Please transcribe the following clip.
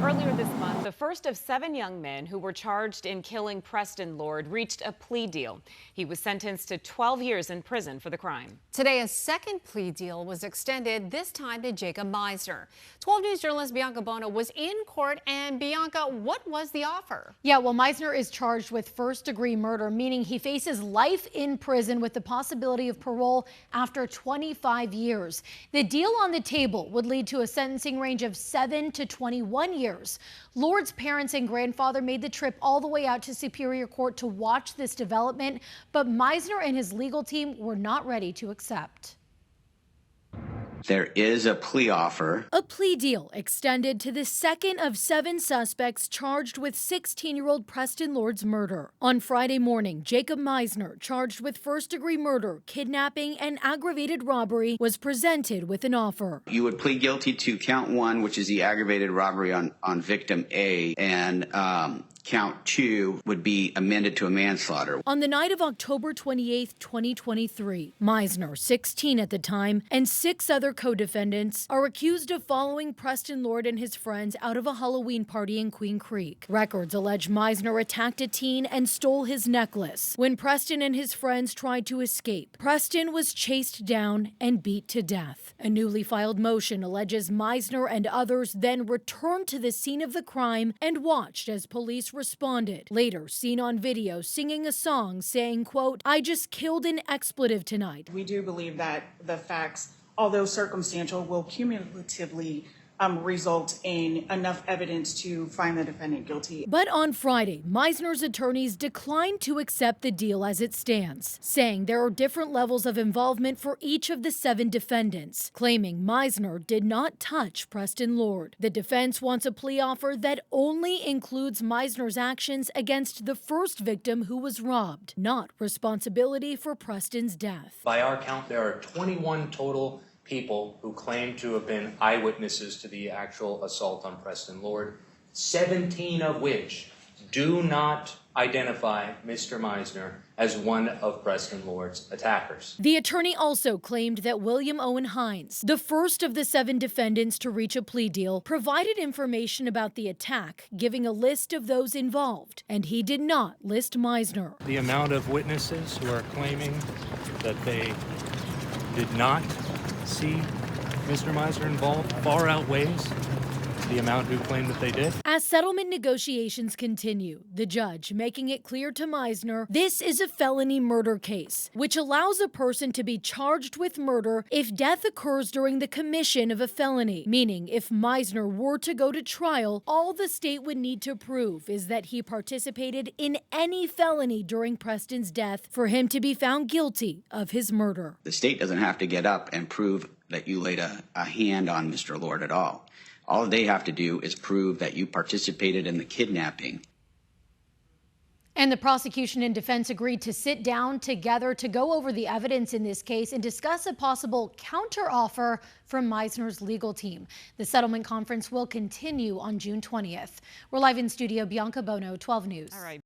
Earlier this month, the first of 7 young men who were charged in killing Preston Lord reached a plea deal. He was sentenced to 12 years in prison for the crime. Today, a second plea deal was extended, this time to Jacob Meisner. 12 News journalist Bianca Bono was in court. And Bianca, what was the offer? Yeah, well, Meisner is charged with first-degree murder, meaning he faces life in prison with the possibility of parole after 25 years. The deal on the table would lead to a sentencing range of 7 to 21 years. Lord's parents and grandfather made the trip all the way out to Superior Court to watch this development, but Meisner and his legal team were not ready to accept. There is a plea offer. A plea deal extended to the second of 7 suspects charged with 16-year-old Preston Lord's murder. On Friday morning, Jacob Meisner, charged with first-degree murder, kidnapping, and aggravated robbery, was presented with an offer. You would plead guilty to count 1, which is the aggravated robbery on victim A, and count 2 would be amended to a manslaughter. On the night of October 28, 2023, Meisner, 16 at the time, and 6 other co-defendants are accused of following Preston Lord and his friends out of a Halloween party in Queen Creek. Records allege Meisner attacked a teen and stole his necklace. When Preston and his friends tried to escape, Preston was chased down and beat to death. A newly filed motion alleges Meisner and others then returned to the scene of the crime and watched as police responded. Later seen on video singing a song saying, quote, "I just killed an expletive tonight." We do believe that the facts, although circumstantial, will cumulatively result in enough evidence to find the defendant guilty. But on Friday, Meisner's attorneys declined to accept the deal as it stands, saying there are different levels of involvement for each of the 7 defendants, claiming Meisner did not touch Preston Lord. The defense wants a plea offer that only includes Meisner's actions against the first victim who was robbed, not responsibility for Preston's death. By our count, there are 21 total people who claim to have been eyewitnesses to the actual assault on Preston Lord, 17 of which do not identify Mr. Meisner as one of Preston Lord's attackers. The attorney also claimed that William Owen Hines, the first of the 7 defendants to reach a plea deal, provided information about the attack, giving a list of those involved, and he did not list Meisner. The amount of witnesses who are claiming that they did not see Mr. Meisner involved far outweighs the amount who claim that they did. As settlement negotiations continue, the judge making it clear to Meisner this is a felony murder case, which allows a person to be charged with murder if death occurs during the commission of a felony, meaning if Meisner were to go to trial, all the state would need to prove is that he participated in any felony during Preston's death for him to be found guilty of his murder. The state doesn't have to get up and prove that you laid a hand on Mr. Lord at all. All they have to do is prove that you participated in the kidnapping. And the prosecution and defense agreed to sit down together to go over the evidence in this case and discuss a possible counteroffer from Meisner's legal team. The settlement conference will continue on June 20th. We're live in studio, Bianca Bono, 12 News. All right.